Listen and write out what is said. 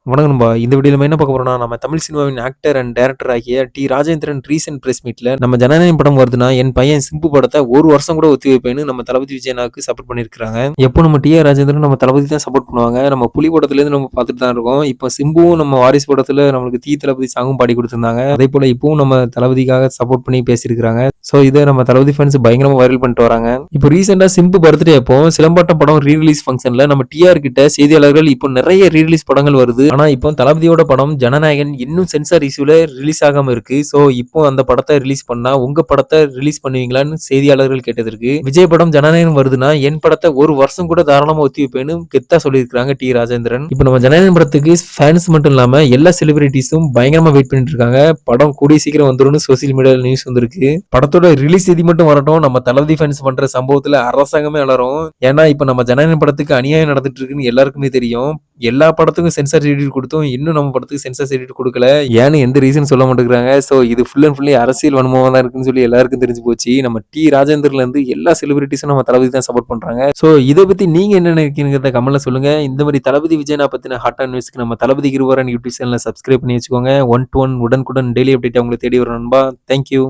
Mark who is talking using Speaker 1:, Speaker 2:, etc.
Speaker 1: வணக்கம் நண்பா. இந்த வீடியோல நம்ம என்ன பார்க்க போறோம்னா, நம்ம தமிழ் சினிமாவின் ஆக்டர் அண்ட் டைரக்டர் ஆகிய டி. ராஜேந்திரன் ரீசென்ட் பிரஸ் மீட்ல நம்ம ஜனநாயகம் படம் வருதுன்னா, என் பையன் சிம்பு படத்த 1 வருஷம் கூட ஒத்தி வைப்பேன்னு நம்ம தளபதி விஜயண்ணாவுக்கு சப்போர்ட் பண்ணியிருக்காங்க. எப்போ நம்ம டி. ஆர். ராஜேந்திரன் நம்ம தளபதி தான் சப்போர்ட் பண்ணுவாங்க. நம்ம புலி படத்துலேருந்து நம்ம பார்த்துட்டு தான் இருக்கோம். இப்போ சிம்புவும் நம்ம வாரிசு படத்துல நம்மளுக்கு தி தளபதி சாங்கும் பாடி குடுத்திருந்தாங்க. அதேபோல இப்பவும் நம்ம தளபதிக்காக சப்போர்ட் பண்ணி பேசியிருக்காங்க. ஸோ இத நம்ம தளபதி ஃபேன்ஸ் பயங்கரமா வைரல் பண்ணிட்டு வராங்க. இப்போ ரீசெண்டா சிம்பு பர்த்டே அப்போ சிலம்பாட்டம் படம் ரீ ரிலீஸ் ஃபங்க்ஷன்ல நம்ம டி. ஆர். கிட்ட செய்தியாளர்கள் இப்போ நிறைய ரீ ரிலீஸ் படங்கள் வருது. ஆனா இப்போ தளபதியோட படம் ஜனநாயகன் இன்னும் சென்சார் இஷ்யூல ரிலீஸ் ஆகாம இருக்கு. சோ இப்போ அந்த படத்தை ரிலீஸ் பண்ணா உங்க படத்தை ரிலீஸ் பண்ணுவீங்களான்னு செய்தியாளர்கள் கேட்டதற்கு, விஜய் படம் ஜனநாயகன் வருதுன்னா என் படத்தை 1 வருஷம் கூட தாராளமா ஒத்தி வைப்பேன்னு கெத்தா சொல்லியிருக்காங்க டி. ராஜேந்திரன். இப்போ நம்ம ஜனநாயகன் படத்துக்கு ஃபேன்ஸ் மட்டும் இல்லாம எல்லா செலிபிரிட்டிஸும் பயங்கரமா வெயிட் பண்ணிட்டு இருக்காங்க. படம் கூடிய சீக்கிரம் வந்துரும்னு சோசியல் மீடியால நியூஸ் வந்திருக்கு. படத்தோட ரிலீஸ் தேதி மட்டும் வரட்டும். நம்ம தளபதி ஃபேன்ஸ் பண்ற சம்பவத்துல அரசாங்கமே அலறும். ஏன்னா இப்போ நம்ம ஜனநாயகன் படத்துக்கு அநியாயம் நடந்துட்டு இருக்குன்னு எல்லாருக்குமே தெரியும். எல்லா படத்துக்கும் சென்சார் சர்டிஃபிகேட் கொடுத்தும் இன்னும் நம்ம படத்துக்கு சென்சார் சர்டிஃபிகேட் கொடுக்கல. ஏன்னு எந்த ரீசன் சொல்ல மாட்டேங்கிறாங்க. சோ இது ஃபுல் அண்ட் ஃபுல்லி அரசியல் வன்மமா தான் இருக்குன்னு சொல்லி எல்லாருக்கும் தெரிஞ்சு போச்சு. நம்ம டி. ராஜேந்திரன்ல இருந்து எல்லா செலிபிரிட்டிஸும் நம்ம தளபதி தான் சப்போர்ட் பண்றாங்க. சோ இதை பத்தி நீங்க என்ன நினைக்கிறீங்கிறத கமெண்ட்ல சொல்லுங்க. இந்த மாதிரி தளபதி விஜயனா பத்தின ஹாட்டான நியூஸ்க்கு நம்ம தளபதி கிருவரன் யூடியூப் சேனலை சப்ஸ்கிரைப் பண்ணி வச்சுக்கோங்க. 1 to 1 உடனுக்குடன் டெய்லி அப்டேட் உங்களுக்கு தேடி வரும் நண்பா. தேங்க்யூ.